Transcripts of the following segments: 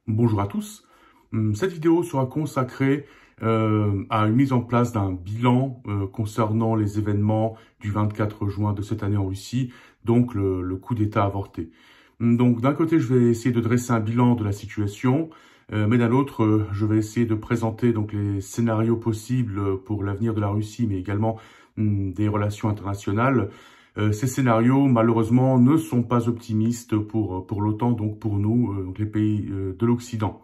Bonjour à tous. Cette vidéo sera consacrée à une mise en place d'un bilan concernant les événements du 24 juin de cette année en Russie, donc le coup d'État avorté. Donc d'un côté, je vais essayer de dresser un bilan de la situation, mais d'un autre, je vais essayer de présenter donc les scénarios possibles pour l'avenir de la Russie, mais également des relations internationales. Ces scénarios, malheureusement, ne sont pas optimistes pour l'OTAN, donc pour nous, donc les pays de l'Occident.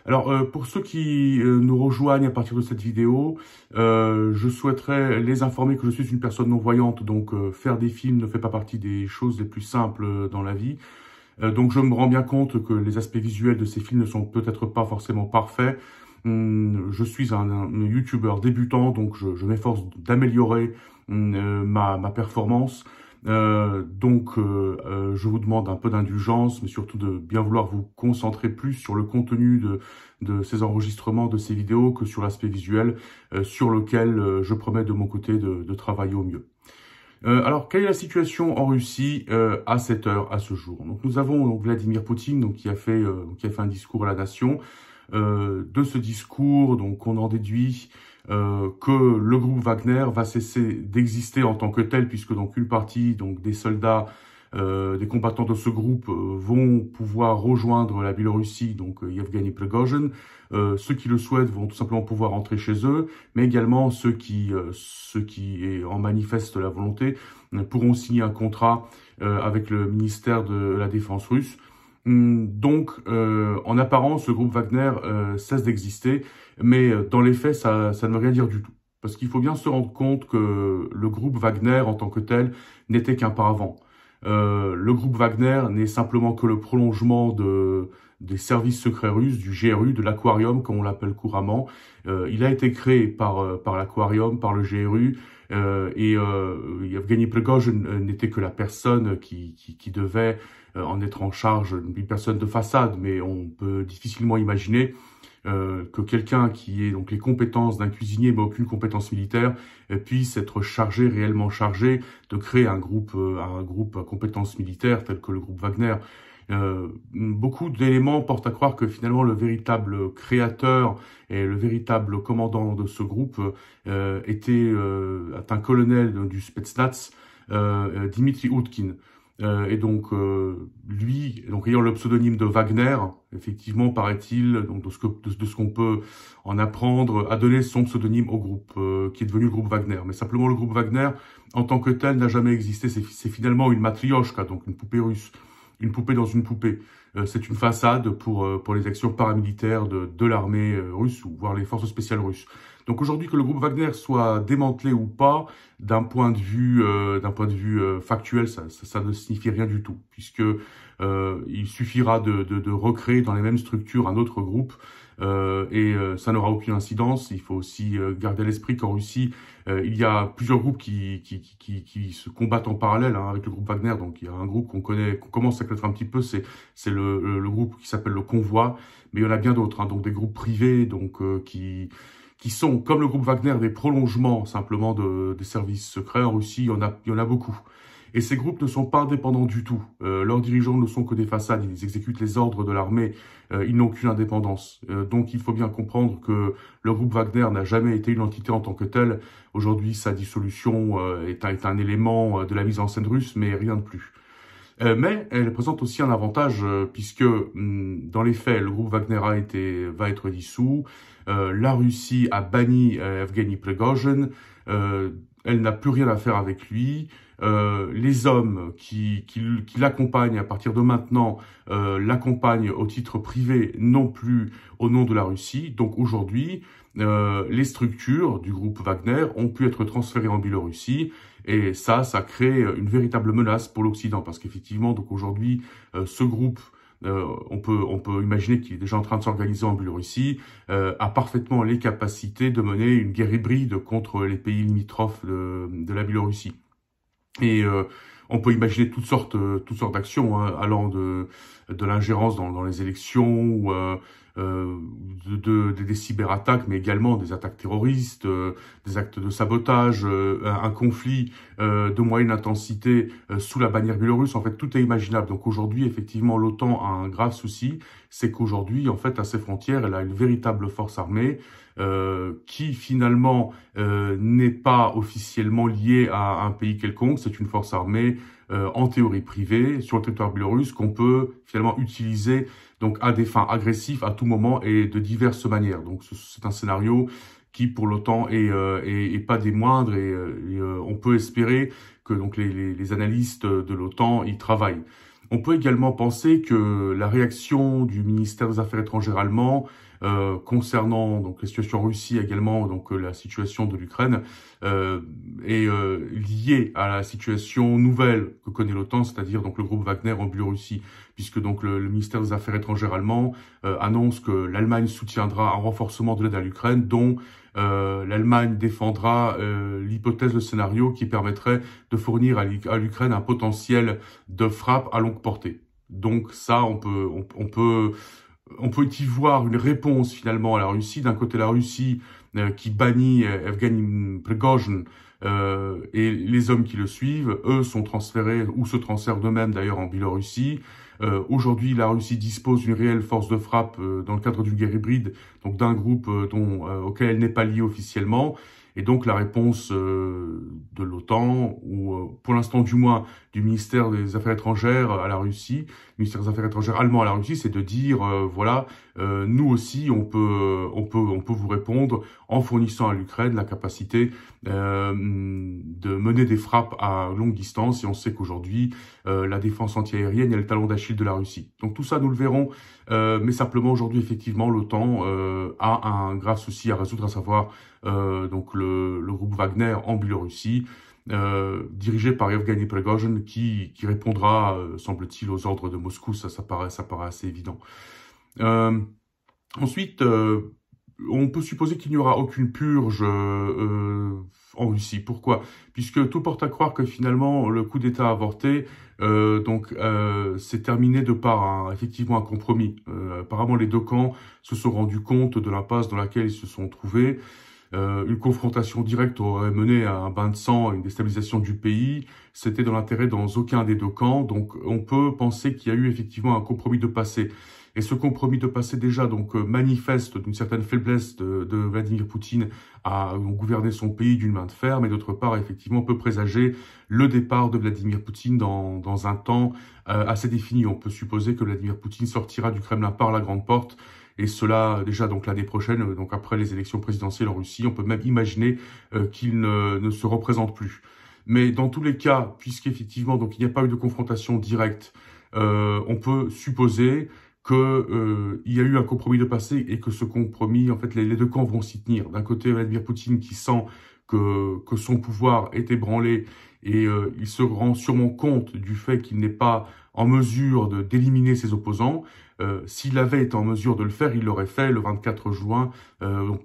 Alors, pour ceux qui nous rejoignent à partir de cette vidéo, je souhaiterais les informer que je suis une personne non-voyante, donc faire des films ne fait pas partie des choses les plus simples dans la vie. Donc je me rends bien compte que les aspects visuels de ces films ne sont peut-être pas forcément parfaits. Je suis un YouTuber débutant, donc je m'efforce d'améliorer ma performance. Donc je vous demande un peu d'indulgence, mais surtout de bien vouloir vous concentrer plus sur le contenu de ces enregistrements, de ces vidéos, que sur l'aspect visuel, sur lequel je promets de mon côté de travailler au mieux. Alors, quelle est la situation en Russie à cette heure, à ce jour? Donc, nous avons donc Vladimir Poutine, donc qui a fait un discours à la nation. De ce discours, donc, on en déduit que le groupe Wagner va cesser d'exister en tant que tel, puisque donc une partie donc des soldats, des combattants de ce groupe vont pouvoir rejoindre la Biélorussie, donc Yevgeny Prigozhin. Ceux qui le souhaitent vont tout simplement pouvoir rentrer chez eux, mais également ceux qui en manifestent la volonté pourront signer un contrat avec le ministère de la Défense russe. Donc, en apparence, le groupe Wagner cesse d'exister, mais dans les faits, ça ne veut rien dire du tout. Parce qu'il faut bien se rendre compte que le groupe Wagner, en tant que tel, n'était qu'un paravent. Le groupe Wagner n'est simplement que le prolongement des services secrets russes, du GRU, de l'Aquarium, comme on l'appelle couramment. Il a été créé par l'Aquarium, par le GRU, et Yevgeny Prigozhin n'était que la personne qui devait en être en charge, une personne de façade, mais on peut difficilement imaginer que quelqu'un qui ait donc les compétences d'un cuisinier mais aucune compétence militaire puisse être réellement chargé de créer un groupe à compétences militaires tel que le groupe Wagner. Beaucoup d'éléments portent à croire que finalement le véritable créateur et le véritable commandant de ce groupe est un colonel du Spetsnaz, Dmitri Utkin. Et donc lui, donc ayant le pseudonyme de Wagner, effectivement, paraît-il, donc de ce qu'on peut en apprendre, a donné son pseudonyme au groupe, qui est devenu le groupe Wagner. Mais simplement, le groupe Wagner, en tant que tel, n'a jamais existé. C'est finalement une matrioshka, donc une poupée russe, une poupée dans une poupée. C'est une façade pour les actions paramilitaires de l'armée russe, ou voire les forces spéciales russes. Donc aujourd'hui, que le groupe Wagner soit démantelé ou pas, d'un point de vue factuel, ça ne signifie rien du tout, puisque il suffira de recréer dans les mêmes structures un autre groupe, et ça n'aura aucune incidence. Il faut aussi garder à l'esprit qu'en Russie, il y a plusieurs groupes qui se combattent en parallèle avec le groupe Wagner. Donc il y a un groupe qu'on commence à connaître un petit peu, c'est le groupe qui s'appelle le Convoi, mais il y en a bien d'autres, donc des groupes privés, donc qui sont, comme le groupe Wagner, des prolongements simplement des services secrets. En Russie, il y en a beaucoup. Et ces groupes ne sont pas indépendants du tout. Leurs dirigeants ne sont que des façades, ils exécutent les ordres de l'armée, ils n'ont aucune indépendance. Donc il faut bien comprendre que le groupe Wagner n'a jamais été une entité en tant que telle. Aujourd'hui, sa dissolution est un élément de la mise en scène russe, mais rien de plus. Mais elle présente aussi un avantage, puisque dans les faits, le groupe Wagner va être dissous. La Russie a banni Evgeny Prigozhin. Elle n'a plus rien à faire avec lui. Les hommes qui l'accompagnent à partir de maintenant l'accompagnent au titre privé, non plus au nom de la Russie. Donc aujourd'hui, les structures du groupe Wagner ont pu être transférées en Biélorussie, et ça crée une véritable menace pour l'Occident, parce qu'effectivement, donc aujourd'hui, ce groupe, on peut imaginer qu'il est déjà en train de s'organiser en Biélorussie, a parfaitement les capacités de mener une guerre hybride contre les pays limitrophes de la Biélorussie. Et on peut imaginer toutes sortes d'actions, allant de l'ingérence dans les élections, ou des cyberattaques, mais également des attaques terroristes, des actes de sabotage, un conflit de moyenne intensité sous la bannière biélorusse. En fait, tout est imaginable. Donc aujourd'hui, effectivement, l'OTAN a un grave souci, c'est qu'aujourd'hui, en fait, à ses frontières, elle a une véritable force armée qui finalement n'est pas officiellement liée à un pays quelconque. C'est une force armée en théorie privée sur le territoire biélorusse qu'on peut finalement utiliser donc à des fins agressives à tout moment et de diverses manières. Donc c'est un scénario qui pour l'OTAN est pas des moindres, et on peut espérer que donc les analystes de l'OTAN y travaillent. On peut également penser que la réaction du ministère des Affaires étrangères allemand concernant donc la situation en Russie, également donc la situation de l'Ukraine, est liée à la situation nouvelle que connaît l'OTAN, c'est-à-dire donc le groupe Wagner en Biélorussie, puisque donc le ministère des Affaires étrangères allemand annonce que l'Allemagne soutiendra un renforcement de l'aide à l'Ukraine, dont l'Allemagne défendra l'hypothèse, le scénario qui permettrait de fournir à l'Ukraine un potentiel de frappe à longue portée. Donc ça, on peut y voir une réponse finalement à la Russie. D'un côté, la Russie qui bannit Evgeny Prigozhin et les hommes qui le suivent, eux sont transférés ou se transfèrent d'eux-mêmes d'ailleurs en Biélorussie. Aujourd'hui, la Russie dispose d'une réelle force de frappe dans le cadre d'une guerre hybride, donc d'un groupe auquel elle n'est pas liée officiellement. Et donc la réponse de l'OTAN, ou pour l'instant du moins du ministère des Affaires étrangères à la Russie, ministère des Affaires étrangères allemand à la Russie, c'est de dire voilà, nous aussi on peut vous répondre en fournissant à l'Ukraine la capacité de mener des frappes à longue distance. Et on sait qu'aujourd'hui la défense antiaérienne est le talon d'Achille de la Russie. Donc tout ça nous le verrons, mais simplement aujourd'hui effectivement l'OTAN a un grave souci à résoudre, à savoir donc le groupe Wagner en Biélorussie, dirigé par Evgeny Prigozhin, qui répondra, semble-t-il, aux ordres de Moscou. Ça paraît assez évident. Ensuite, on peut supposer qu'il n'y aura aucune purge en Russie. Pourquoi? Puisque tout porte à croire que finalement le coup d'État avorté s'est terminé de par effectivement un compromis. Apparemment, les deux camps se sont rendus compte de l'impasse dans laquelle ils se sont trouvés. Une confrontation directe aurait mené à un bain de sang, à une déstabilisation du pays. C'était dans l'intérêt dans aucun des deux camps. Donc on peut penser qu'il y a eu effectivement un compromis de passé. Et ce compromis de passé déjà donc manifeste d'une certaine faiblesse de Vladimir Poutine à gouverner son pays d'une main de fer, mais d'autre part effectivement peut présager le départ de Vladimir Poutine dans un temps assez défini. On peut supposer que Vladimir Poutine sortira du Kremlin par la grande porte. Et cela déjà donc l'année prochaine, donc après les élections présidentielles en Russie, on peut même imaginer qu'il ne se représente plus. Mais dans tous les cas, puisqu'effectivement donc il n'y a pas eu de confrontation directe, on peut supposer que il y a eu un compromis de passé, et que ce compromis, en fait, les deux camps vont s'y tenir. D'un côté, Vladimir Poutine qui sent que son pouvoir est ébranlé, et il se rend sûrement compte du fait qu'il n'est pas en mesure d'éliminer ses opposants. S'il avait été en mesure de le faire, il l'aurait fait le 24 juin,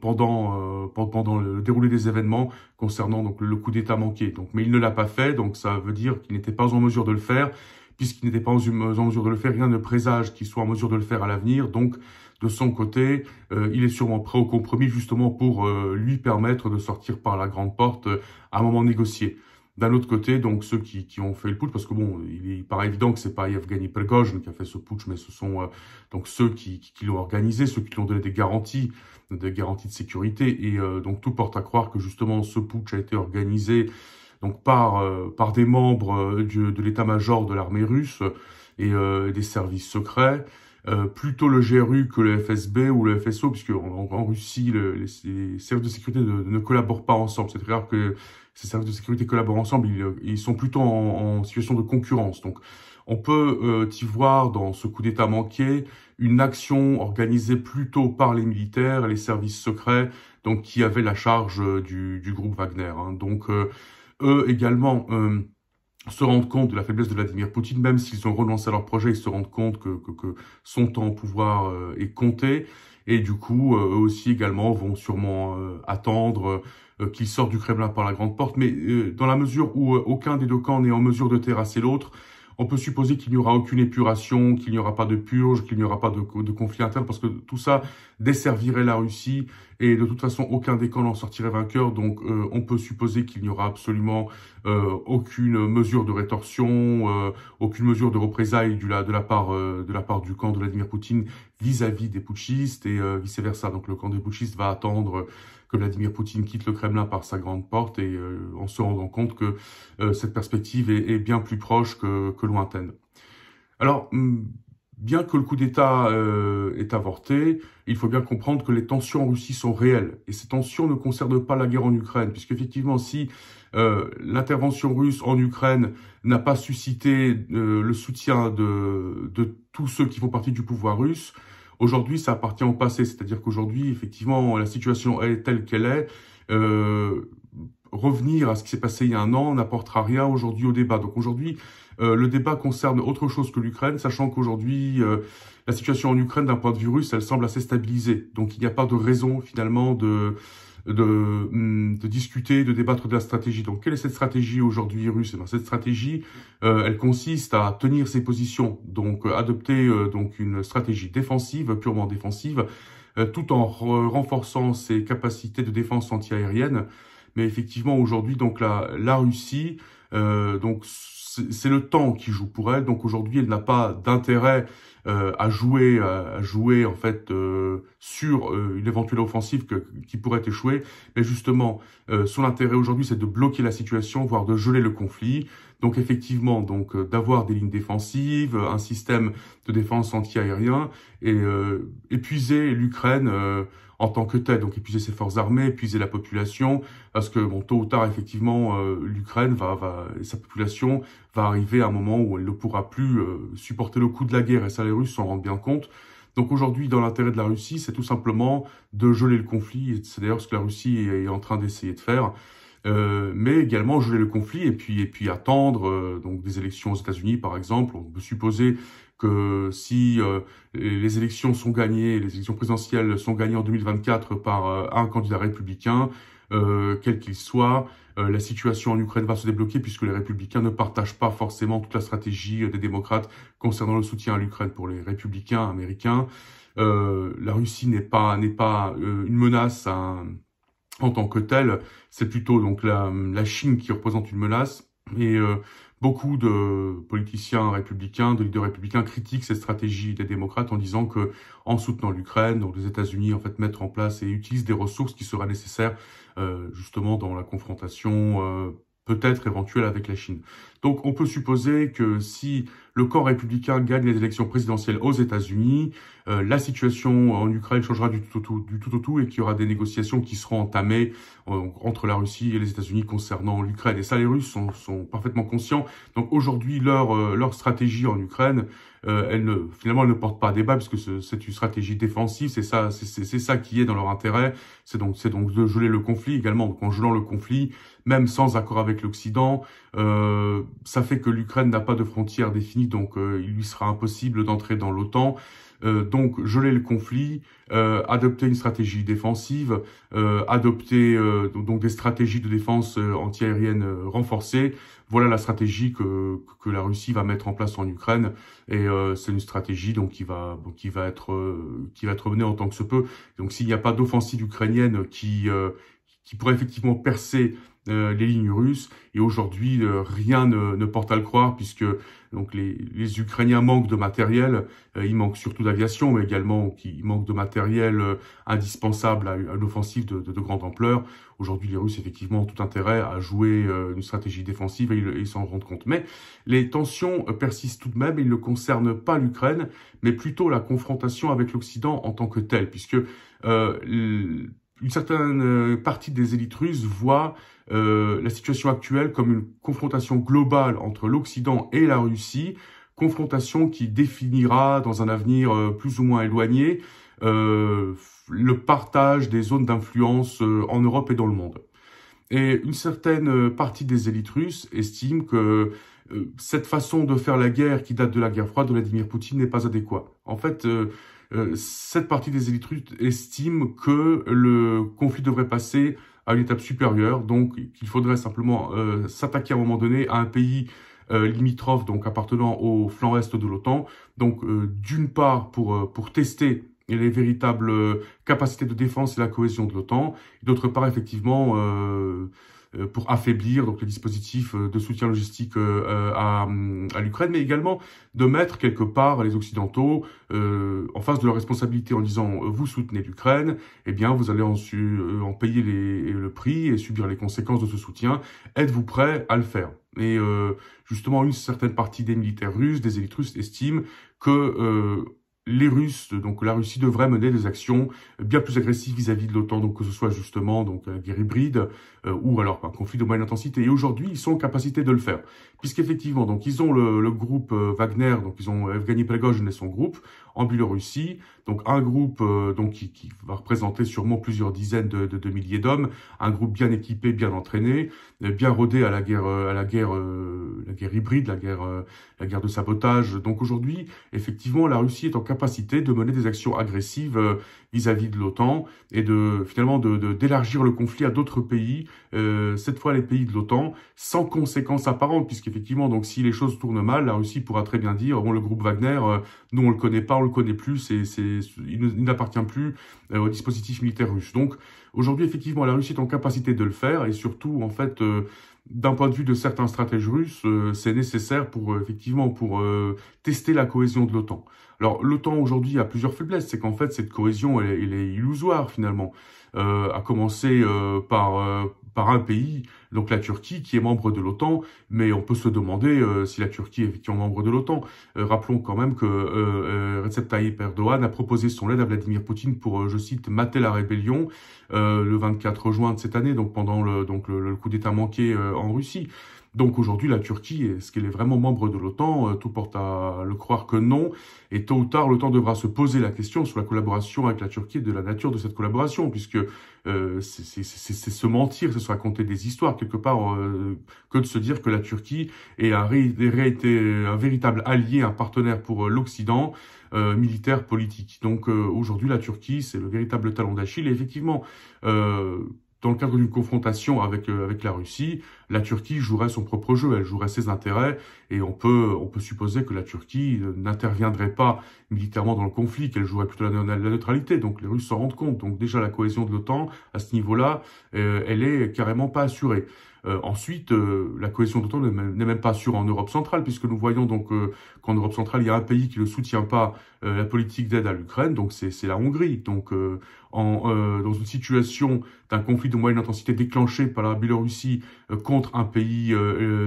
pendant le déroulé des événements concernant donc le coup d'État manqué. Donc, mais il ne l'a pas fait, donc ça veut dire qu'il n'était pas en mesure de le faire. Puisqu'il n'était pas en mesure de le faire, rien ne présage qu'il soit en mesure de le faire à l'avenir. Donc, de son côté, il est sûrement prêt au compromis, justement pour lui permettre de sortir par la grande porte à un moment négocié. D'un autre côté, donc ceux qui ont fait le putsch, parce que bon, il paraît évident que c'est pas Evgeny Prigozhin qui a fait ce putsch, mais ce sont donc ceux qui l'ont organisé, ceux qui lui ont donné des garanties de sécurité, et donc tout porte à croire que justement ce putsch a été organisé donc par des membres de l'état-major de l'armée russe et des services secrets, plutôt le GRU que le FSB ou le FSO, puisque en Russie les services de sécurité ne collaborent pas ensemble. C'est-à-dire que ces services de sécurité collaborent ensemble, ils sont plutôt en situation de concurrence. Donc on peut y voir dans ce coup d'État manqué une action organisée plutôt par les militaires et les services secrets, donc qui avaient la charge du groupe Wagner. Hein. Donc eux également se rendent compte de la faiblesse de Vladimir Poutine, même s'ils ont renoncé à leur projet, ils se rendent compte que son temps au pouvoir est compté, et du coup, eux aussi également vont sûrement attendre qu'il sorte du Kremlin par la grande porte, mais dans la mesure où aucun des deux camps n'est en mesure de terrasser l'autre, On peut supposer qu'il n'y aura aucune épuration, qu'il n'y aura pas de purge, qu'il n'y aura pas de conflit interne, parce que tout ça desservirait la Russie et de toute façon aucun des camps n'en sortirait vainqueur. Donc on peut supposer qu'il n'y aura absolument aucune mesure de rétorsion, aucune mesure de représailles de la part du camp de Vladimir Poutine vis-à-vis des putschistes et vice-versa. Donc le camp des putschistes va attendre que Vladimir Poutine quitte le Kremlin par sa grande porte et en se rendant compte que cette perspective est bien plus proche que lointaine. Alors, bien que le coup d'État est avorté, il faut bien comprendre que les tensions en Russie sont réelles. Et ces tensions ne concernent pas la guerre en Ukraine, puisqu'effectivement, si l'intervention russe en Ukraine n'a pas suscité le soutien de tous ceux qui font partie du pouvoir russe, aujourd'hui, ça appartient au passé. C'est-à-dire qu'aujourd'hui, effectivement, la situation est telle qu'elle est. Revenir à ce qui s'est passé il y a un an n'apportera rien aujourd'hui au débat. Donc aujourd'hui, le débat concerne autre chose que l'Ukraine, sachant qu'aujourd'hui, la situation en Ukraine, d'un point de vue russe, elle semble assez stabilisée. Donc il n'y a pas de raison, finalement, de discuter, de débattre de la stratégie. Donc quelle est cette stratégie aujourd'hui russe? Eh bien, cette stratégie, elle consiste à tenir ses positions, donc adopter donc une stratégie défensive, purement défensive, tout en renforçant ses capacités de défense antiaérienne. Mais effectivement, aujourd'hui, donc la Russie, donc c'est le temps qui joue pour elle. Donc aujourd'hui, elle n'a pas d'intérêt à jouer en fait sur une éventuelle offensive qui pourrait échouer. Mais justement, son intérêt aujourd'hui, c'est de bloquer la situation, voire de geler le conflit. Donc effectivement, donc d'avoir des lignes défensives, un système de défense anti-aérien et épuiser l'Ukraine en tant que telle, donc épuiser ses forces armées, épuiser la population, parce que bon, tôt ou tard, effectivement, l'Ukraine sa population va arriver à un moment où elle ne pourra plus supporter le coût de la guerre, et ça les Russes s'en rendent bien compte. Donc aujourd'hui, dans l'intérêt de la Russie, c'est tout simplement de geler le conflit, et c'est d'ailleurs ce que la Russie est en train d'essayer de faire. Mais également geler le conflit et puis attendre donc des élections aux États-Unis par exemple. On peut supposer que si les élections sont gagnées, les élections présidentielles sont gagnées en 2024 par un candidat républicain, quel qu'il soit, la situation en Ukraine va se débloquer puisque les républicains ne partagent pas forcément toute la stratégie des démocrates concernant le soutien à l'Ukraine pour les républicains américains. La Russie n'est pas une menace en tant que telle, c'est plutôt donc la Chine qui représente une menace. Et beaucoup de politiciens républicains, de leaders républicains critiquent cette stratégie des démocrates en disant que, en soutenant l'Ukraine, donc les États-Unis en fait mettent en place et utilisent des ressources qui seraient nécessaires justement dans la confrontation peut-être éventuelle avec la Chine. Donc on peut supposer que si le camp républicain gagne les élections présidentielles aux États-Unis, la situation en Ukraine changera du tout au tout et qu'il y aura des négociations qui seront entamées entre la Russie et les États-Unis concernant l'Ukraine. Et ça, les Russes sont parfaitement conscients. Donc aujourd'hui, leur stratégie en Ukraine, finalement, elle ne porte pas à débat puisque c'est une stratégie défensive. C'est ça qui est dans leur intérêt. C'est donc de geler le conflit également. Donc en gelant le conflit, même sans accord avec l'Occident, ça fait que l'Ukraine n'a pas de frontières définies, donc il lui sera impossible d'entrer dans l'OTAN. Donc geler le conflit, adopter une stratégie défensive, adopter donc des stratégies de défense antiaérienne renforcées. Voilà la stratégie que la Russie va mettre en place en Ukraine, et c'est une stratégie donc qui va être menée en tant que se peut. Donc s'il n'y a pas d'offensive ukrainienne qui pourrait effectivement percer les lignes russes, et aujourd'hui rien ne porte à le croire puisque donc les Ukrainiens manquent de matériel, ils manquent surtout d'aviation, mais également ils manquent de matériel indispensable à une offensive de grande ampleur. Aujourd'hui, les Russes effectivement ont tout intérêt à jouer une stratégie défensive et ils s'en rendent compte. Mais les tensions persistent tout de même et ils ne concernent pas l'Ukraine, mais plutôt la confrontation avec l'Occident en tant que telle, puisque une certaine partie des élites russes voient la situation actuelle comme une confrontation globale entre l'Occident et la Russie, confrontation qui définira dans un avenir plus ou moins éloigné le partage des zones d'influence en Europe et dans le monde. Et une certaine partie des élites russes estime que cette façon de faire la guerre qui date de la guerre froide de Vladimir Poutine n'est pas adéquate. En fait, cette partie des élites russes estime que le conflit devrait passer à une étape supérieure, donc qu'il faudrait simplement s'attaquer à un moment donné à un pays limitrophes, donc appartenant au flanc est de l'OTAN. Donc, d'une part, pour tester les véritables capacités de défense et la cohésion de l'OTAN, d'autre part, effectivement, pour affaiblir donc le dispositif de soutien logistique à l'Ukraine, mais également de mettre quelque part les Occidentaux en face de leur responsabilité en disant vous soutenez l'Ukraine, eh bien vous allez en payer le prix et subir les conséquences de ce soutien. Êtes-vous prêts à le faire? Et justement, une certaine partie des militaires russes, des élites russes, estiment que les Russes, donc la Russie devrait mener des actions bien plus agressives vis-à-vis de l'OTAN, donc que ce soit justement donc la guerre hybride ou alors un conflit de moyenne intensité. Et aujourd'hui, ils sont en capacité de le faire, puisqu'effectivement, donc ils ont le groupe Wagner, donc ils ont Evgeny Prigojine et son groupe en Biélorussie, donc un groupe donc qui va représenter sûrement plusieurs dizaines de milliers d'hommes, un groupe bien équipé, bien entraîné, bien rodé à la guerre hybride, la guerre de sabotage. Donc aujourd'hui, effectivement, la Russie est en capacité de mener des actions agressives vis-à-vis de l'OTAN et finalement d'élargir le conflit à d'autres pays, cette fois les pays de l'OTAN, sans conséquences apparentes, puisqu'effectivement, donc si les choses tournent mal, la Russie pourra très bien dire bon, le groupe Wagner, nous on le connaît pas, on le connaît plus, il n'appartient plus au dispositif militaire russe. Donc aujourd'hui, effectivement, la Russie est en capacité de le faire, et surtout, en fait, d'un point de vue de certains stratèges russes, c'est nécessaire pour tester la cohésion de l'OTAN. Alors l'OTAN aujourd'hui a plusieurs faiblesses, c'est qu'en fait cette cohésion elle est illusoire finalement, à commencer par un pays, donc la Turquie, qui est membre de l'OTAN, mais on peut se demander si la Turquie est effectivement membre de l'OTAN. Rappelons quand même que Recep Tayyip Erdogan a proposé son aide à Vladimir Poutine pour, je cite, mater la rébellion le 24 juin de cette année, donc pendant le coup d'État manqué en Russie. Donc aujourd'hui, la Turquie, est-ce qu'elle est vraiment membre de l'OTAN? Tout porte à le croire que non. Et tôt ou tard, l'OTAN devra se poser la question sur la collaboration avec la Turquie et de la nature de cette collaboration, puisque c'est se mentir, c'est se raconter des histoires quelque part, que de se dire que la Turquie est un véritable allié, un partenaire pour l'Occident, militaire, politique. Donc aujourd'hui, la Turquie, c'est le véritable talon d'Achille. Et effectivement, dans le cadre d'une confrontation avec la Russie, la Turquie jouerait son propre jeu, elle jouerait ses intérêts, et on peut supposer que la Turquie n'interviendrait pas militairement dans le conflit, qu'elle jouerait plutôt la neutralité. Donc les Russes s'en rendent compte. Donc déjà la cohésion de l'OTAN à ce niveau-là, elle est carrément pas assurée. Ensuite, la cohésion de l'OTAN n'est même pas assurée en Europe centrale, puisque nous voyons donc qu'en Europe centrale, il y a un pays qui ne soutient pas la politique d'aide à l'Ukraine, donc c'est la Hongrie. Donc dans une situation d'un conflit de moyenne intensité déclenché par la Biélorussie contre un pays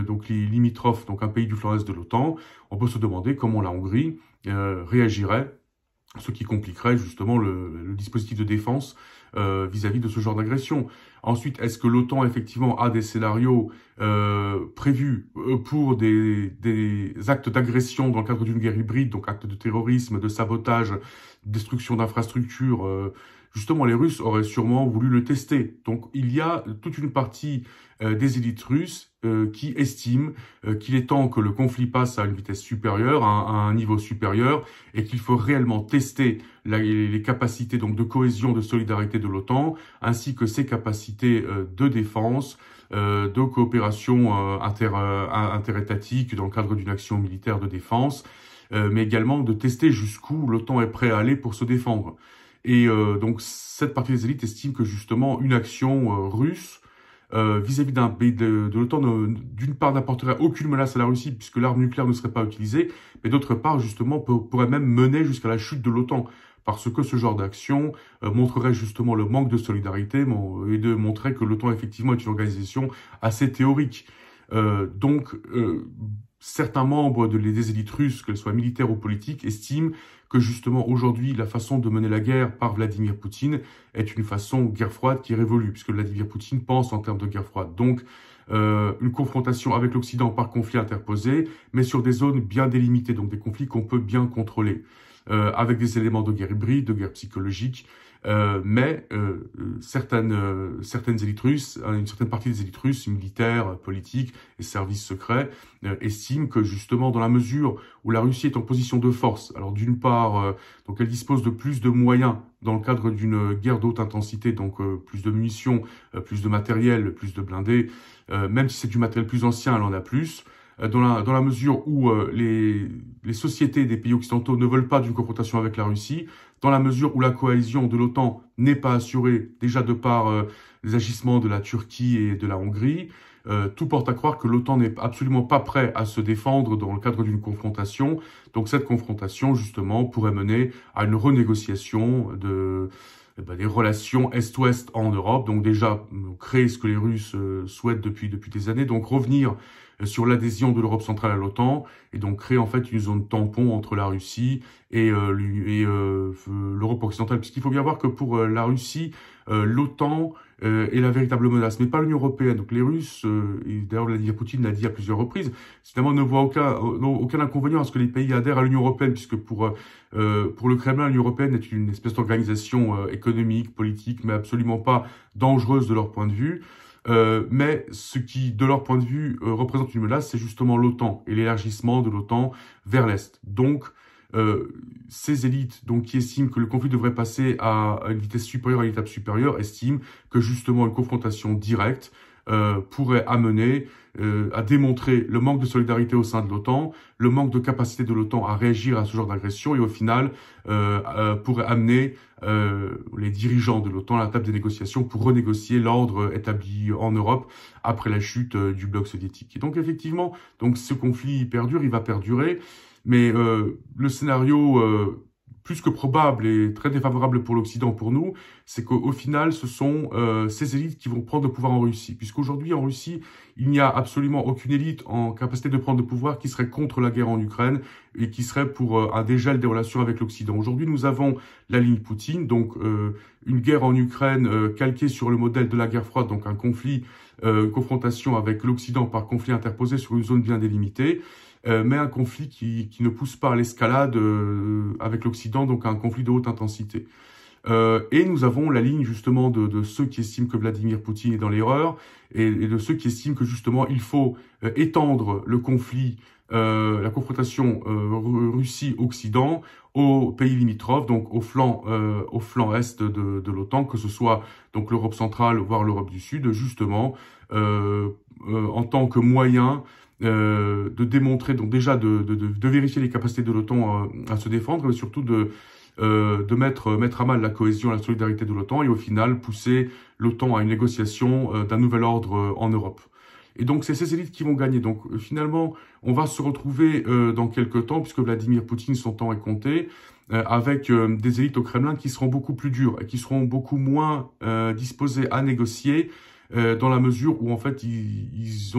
donc limitrophe, donc un pays du flanc est de l'OTAN, on peut se demander comment la Hongrie réagirait, ce qui compliquerait justement le dispositif de défense vis-à-vis de ce genre d'agression. Ensuite, est-ce que l'OTAN effectivement a des scénarios prévus pour des actes d'agression dans le cadre d'une guerre hybride, donc actes de terrorisme, de sabotage, destruction d'infrastructures? Justement, les Russes auraient sûrement voulu le tester. Donc, il y a toute une partie des élites russes qui estiment qu'il est temps que le conflit passe à une vitesse supérieure, à un niveau supérieur, et qu'il faut réellement tester les capacités donc de cohésion, de solidarité de l'OTAN, ainsi que ses capacités de défense, de coopération interétatique dans le cadre d'une action militaire de défense, mais également de tester jusqu'où l'OTAN est prêt à aller pour se défendre. Et donc cette partie des élites estime que justement une action russe vis-à-vis d'un pays de l'OTAN, d'une part, n'apporterait aucune menace à la Russie, puisque l'arme nucléaire ne serait pas utilisée, mais d'autre part, justement, pourrait même mener jusqu'à la chute de l'OTAN, parce que ce genre d'action montrerait justement le manque de solidarité et de montrer que l'OTAN, effectivement, est une organisation assez théorique. Certains membres des élites russes, qu'elles soient militaires ou politiques, estiment que justement aujourd'hui la façon de mener la guerre par Vladimir Poutine est une façon guerre froide qui est révolue, puisque Vladimir Poutine pense en termes de guerre froide. Donc une confrontation avec l'Occident par conflit interposé, mais sur des zones bien délimitées, donc des conflits qu'on peut bien contrôler, avec des éléments de guerre hybride, de guerre psychologique. Mais certaines élites russes, une certaine partie des élites russes, militaires, politiques et services secrets, estiment que justement dans la mesure où la Russie est en position de force, alors d'une part, donc elle dispose de plus de moyens dans le cadre d'une guerre d'haute intensité, donc plus de munitions, plus de matériel, plus de blindés, même si c'est du matériel plus ancien, elle en a plus. dans la mesure où les sociétés des pays occidentaux ne veulent pas d'une confrontation avec la Russie, dans la mesure où la cohésion de l'OTAN n'est pas assurée déjà de par les agissements de la Turquie et de la Hongrie. Tout porte à croire que l'OTAN n'est absolument pas prêt à se défendre dans le cadre d'une confrontation. Donc cette confrontation, justement, pourrait mener à une renégociation des relations Est-Ouest en Europe. Donc déjà, créer ce que les Russes souhaitent depuis des années. Donc revenir sur l'adhésion de l'Europe centrale à l'OTAN et donc créer en fait une zone tampon entre la Russie et l'Europe occidentale. Puisqu'il faut bien voir que pour la Russie, l'OTAN est la véritable menace, mais pas l'Union européenne. Donc les Russes, et d'ailleurs Vladimir Poutine l'a dit à plusieurs reprises, évidemment ne voient aucun inconvénient à ce que les pays adhèrent à l'Union européenne, puisque pour le Kremlin, l'Union européenne est une espèce d'organisation économique, politique, mais absolument pas dangereuse de leur point de vue. Mais ce qui, de leur point de vue, représente une menace, c'est justement l'OTAN et l'élargissement de l'OTAN vers l'Est. Donc, ces élites qui estiment que le conflit devrait passer à une vitesse supérieure, à une étape supérieure, estiment que justement une confrontation directe pourrait amener à démontrer le manque de solidarité au sein de l'OTAN, le manque de capacité de l'OTAN à réagir à ce genre d'agression et au final pourrait amener les dirigeants de l'OTAN à la table des négociations pour renégocier l'ordre établi en Europe après la chute du bloc soviétique. Et donc effectivement, ce conflit perdure, il va perdurer, mais le scénario plus que probable et très défavorable pour l'Occident, pour nous, c'est qu'au final, ce sont ces élites qui vont prendre le pouvoir en Russie. Puisqu'aujourd'hui, en Russie, il n'y a absolument aucune élite en capacité de prendre le pouvoir qui serait contre la guerre en Ukraine et qui serait pour un dégel des relations avec l'Occident. Aujourd'hui, nous avons la ligne Poutine, donc une guerre en Ukraine calquée sur le modèle de la guerre froide, donc un conflit, une confrontation avec l'Occident par conflit interposé sur une zone bien délimitée. Mais un conflit qui ne pousse pas à l'escalade avec l'Occident, donc un conflit de haute intensité. Et nous avons la ligne justement de ceux qui estiment que Vladimir Poutine est dans l'erreur et de ceux qui estiment que justement il faut étendre le conflit, la confrontation Russie-Occident aux pays limitrophes, donc au flanc est de l'OTAN, que ce soit donc l'Europe centrale voire l'Europe du Sud, justement en tant que moyen de démontrer, donc déjà de vérifier les capacités de l'OTAN à se défendre, mais surtout de mettre à mal la cohésion, la solidarité de l'OTAN et au final pousser l'OTAN à une négociation d'un nouvel ordre en Europe. Et donc c'est ces élites qui vont gagner. Donc finalement, on va se retrouver dans quelques temps, puisque Vladimir Poutine, son temps est compté, avec des élites au Kremlin qui seront beaucoup plus dures et qui seront beaucoup moins disposées à négocier, dans la mesure où en fait elles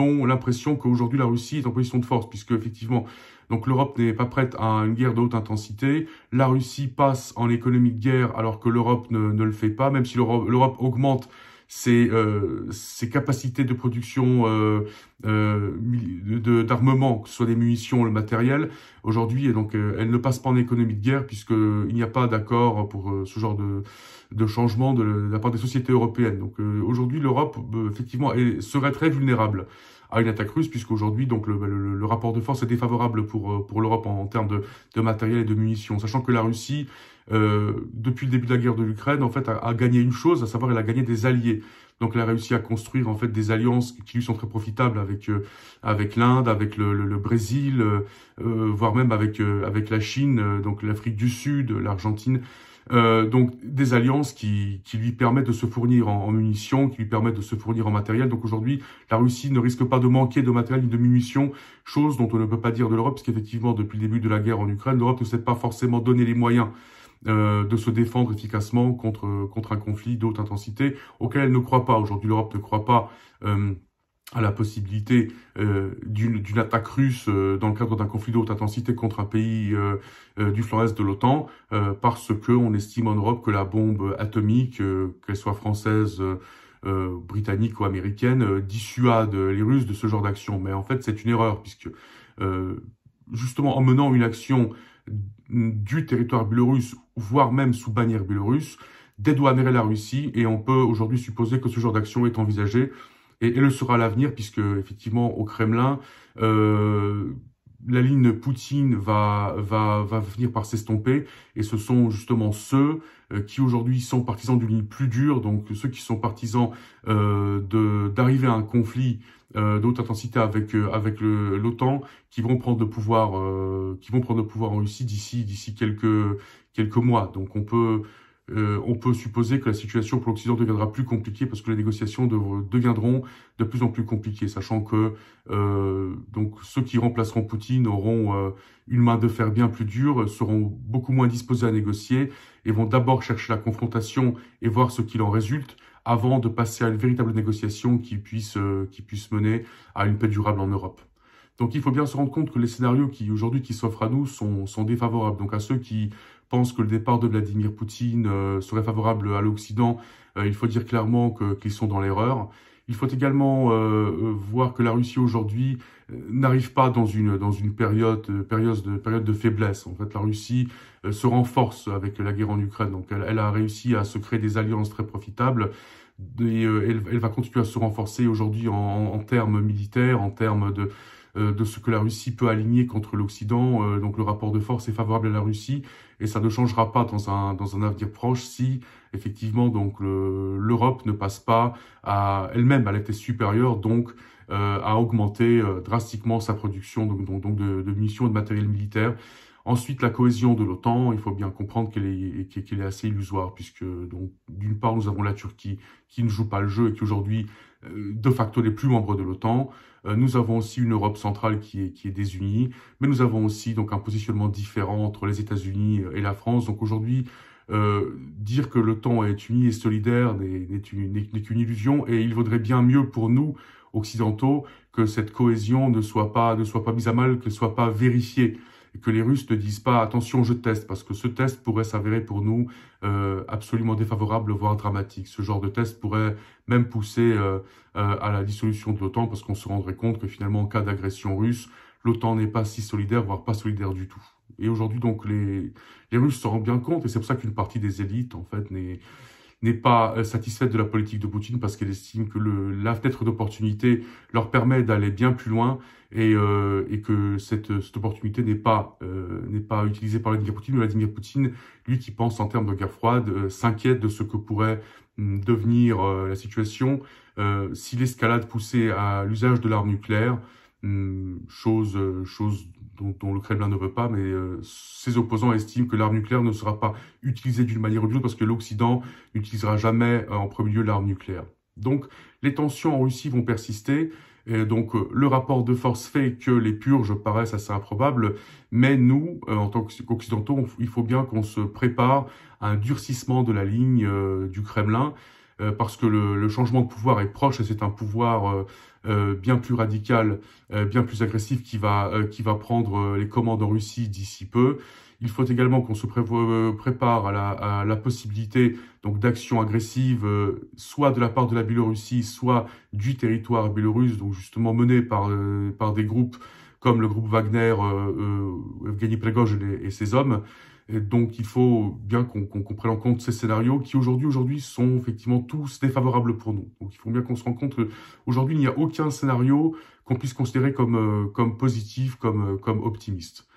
ont l'impression qu'aujourd'hui la Russie est en position de force, puisque effectivement donc l'Europe n'est pas prête à une guerre de haute intensité, la Russie passe en économie de guerre alors que l'Europe ne le fait pas, même si l'Europe augmente ses capacités de production d'armement, que ce soit des munitions, le matériel, aujourd'hui, et donc elle ne passe pas en économie de guerre puisqu'il n'y a pas d'accord pour ce genre de changement de la part des sociétés européennes. Donc aujourd'hui, l'Europe, effectivement, serait très vulnérable à une attaque russe, puisqu'aujourd'hui, donc le rapport de force est défavorable pour l'Europe en termes de matériel et de munitions, sachant que la Russie, depuis le début de la guerre de l'Ukraine, en fait, a gagné une chose, à savoir, elle a gagné des alliés. Donc, elle a réussi à construire, en fait, des alliances qui lui sont très profitables avec l'Inde, avec le Brésil, voire même avec la Chine, donc l'Afrique du Sud, l'Argentine. Donc des alliances qui lui permettent de se fournir en munitions, qui lui permettent de se fournir en matériel. Donc aujourd'hui, la Russie ne risque pas de manquer de matériel ni de munitions, chose dont on ne peut pas dire de l'Europe, parce qu'effectivement, depuis le début de la guerre en Ukraine, l'Europe ne s'est pas forcément donné les moyens de se défendre efficacement contre un conflit de haute intensité auquel elle ne croit pas. Aujourd'hui, l'Europe ne croit pas à la possibilité d'une attaque russe dans le cadre d'un conflit de haute intensité contre un pays du flanc est de l'OTAN, parce que on estime en Europe que la bombe atomique, qu'elle soit française, britannique ou américaine, dissuade les Russes de ce genre d'action. Mais en fait, c'est une erreur, puisque justement en menant une action du territoire biélorusse, voire même sous bannière biélorusse, dédouanerait la Russie, et on peut aujourd'hui supposer que ce genre d'action est envisagé et le sera à l'avenir, puisque effectivement au Kremlin, la ligne Poutine va finir par s'estomper, et ce sont justement ceux qui aujourd'hui sont partisans d'une ligne plus dure, donc ceux qui sont partisans d'arriver à un conflit de haute intensité avec l'OTAN, qui vont prendre le pouvoir en Russie d'ici quelques mois. Donc on peut supposer que la situation pour l'Occident deviendra plus compliquée parce que les négociations deviendront de plus en plus compliquées, sachant que donc ceux qui remplaceront Poutine auront une main de fer bien plus dure, seront beaucoup moins disposés à négocier et vont d'abord chercher la confrontation et voir ce qu'il en résulte avant de passer à une véritable négociation qui puisse mener à une paix durable en Europe. Donc il faut bien se rendre compte que les scénarios qui s'offrent à nous sont défavorables. Donc à ceux qui pensent que le départ de Vladimir Poutine serait favorable à l'Occident, il faut dire clairement qu'ils sont dans l'erreur. Il faut également voir que la Russie aujourd'hui n'arrive pas dans une période de faiblesse. En fait, la Russie se renforce avec la guerre en Ukraine. Donc elle a réussi à se créer des alliances très profitables. Et elle va continuer à se renforcer aujourd'hui en termes militaires, en termes de ce que la Russie peut aligner contre l'Occident. Donc le rapport de force est favorable à la Russie et ça ne changera pas dans un avenir proche si effectivement donc l'Europe ne passe pas elle-même à la vitesse supérieure, donc à augmenter drastiquement sa production donc de munitions et de matériel militaire. Ensuite, la cohésion de l'OTAN, il faut bien comprendre qu'elle est assez illusoire, puisque donc d'une part nous avons la Turquie qui ne joue pas le jeu et qui aujourd'hui de facto n'est plus membre de l'OTAN. Nous avons aussi une Europe centrale qui est désunie, mais nous avons aussi donc un positionnement différent entre les États-Unis et la France. Donc aujourd'hui, dire que l'OTAN est unie et solidaire n'est qu'une illusion, et il vaudrait bien mieux pour nous occidentaux que cette cohésion ne soit pas mise à mal, qu'elle soit pas vérifiée. Et que les Russes ne disent pas « attention, je teste », parce que ce test pourrait s'avérer pour nous absolument défavorable, voire dramatique. Ce genre de test pourrait même pousser à la dissolution de l'OTAN, parce qu'on se rendrait compte que finalement, en cas d'agression russe, l'OTAN n'est pas si solidaire, voire pas solidaire du tout. Et aujourd'hui, donc, les Russes s'en rendent bien compte, et c'est pour ça qu'une partie des élites, en fait, n'est pas satisfaite de la politique de Poutine parce qu'elle estime que la fenêtre d'opportunité leur permet d'aller bien plus loin et que cette opportunité n'est pas utilisée par Vladimir Poutine. Vladimir Poutine, lui qui pense en termes de guerre froide, s'inquiète de ce que pourrait devenir la situation si l'escalade poussait à l'usage de l'arme nucléaire, chose dont le Kremlin ne veut pas, mais ses opposants estiment que l'arme nucléaire ne sera pas utilisée d'une manière ou d'une autre parce que l'Occident n'utilisera jamais en premier lieu l'arme nucléaire. Donc les tensions en Russie vont persister, et donc le rapport de force fait que les purges paraissent assez improbables, mais nous, en tant qu'occidentaux, il faut bien qu'on se prépare à un durcissement de la ligne du Kremlin, parce que le changement de pouvoir est proche et c'est un pouvoir bien plus radical, bien plus agressif qui va prendre les commandes en Russie d'ici peu. Il faut également qu'on se prépare à la possibilité donc d'actions agressives, soit de la part de la Biélorussie, soit du territoire biélorusse, donc justement menées par des groupes comme le groupe Wagner, Evgeny Prigozhin et ses hommes. Et donc il faut bien qu'on prenne en compte ces scénarios qui aujourd'hui sont effectivement tous défavorables pour nous. Donc il faut bien qu'on se rende compte qu'aujourd'hui il n'y a aucun scénario qu'on puisse considérer comme positif, comme optimiste.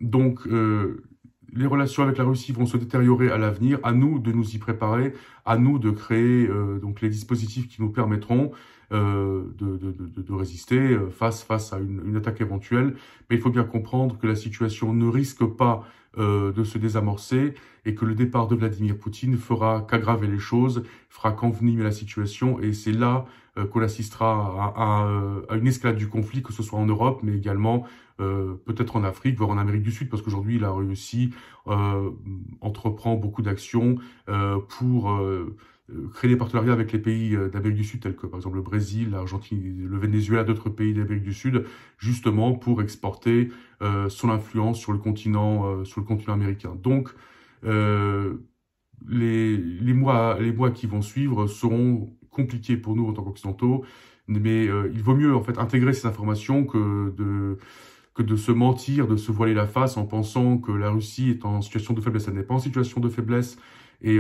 Donc les relations avec la Russie vont se détériorer à l'avenir. À nous de nous y préparer, à nous de créer donc les dispositifs qui nous permettront de résister face à une attaque éventuelle. Mais il faut bien comprendre que la situation ne risque pas de se désamorcer et que le départ de Vladimir Poutine fera qu'aggraver les choses, fera qu'envenimer la situation, et c'est là qu'on assistera à une escalade du conflit, que ce soit en Europe, mais également peut-être en Afrique, voire en Amérique du Sud, parce qu'aujourd'hui la Russie entreprend beaucoup d'actions pour créer des partenariats avec les pays d'Amérique du Sud, tels que par exemple le Brésil, l'Argentine, le Venezuela, d'autres pays d'Amérique du Sud, justement pour exporter son influence sur le continent américain. Donc les mois qui vont suivre seront compliqués pour nous en tant qu'occidentaux, mais il vaut mieux en fait intégrer ces informations que de se mentir, de se voiler la face en pensant que la Russie est en situation de faiblesse. Elle n'est pas en situation de faiblesse, et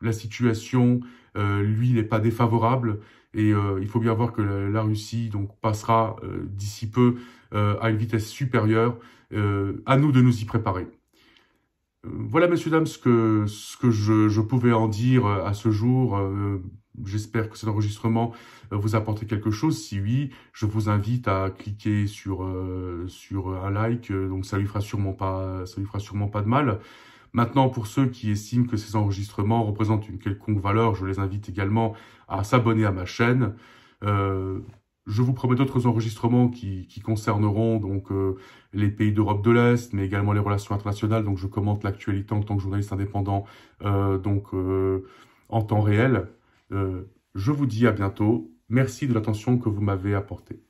la situation, lui, n'est pas défavorable. Et il faut bien voir que la Russie donc passera d'ici peu à une vitesse supérieure. À nous de nous y préparer. Voilà, messieurs, dames, ce que je pouvais en dire à ce jour. J'espère que cet enregistrement vous a apporté quelque chose. Si oui, je vous invite à cliquer sur un like. Donc, ça lui fera sûrement pas de mal. Maintenant, pour ceux qui estiment que ces enregistrements représentent une quelconque valeur, je les invite également à s'abonner à ma chaîne. Je vous promets d'autres enregistrements qui concerneront donc les pays d'Europe de l'Est, mais également les relations internationales. Donc, je commente l'actualité en tant que journaliste indépendant, en temps réel. Je vous dis à bientôt. Merci de l'attention que vous m'avez apportée.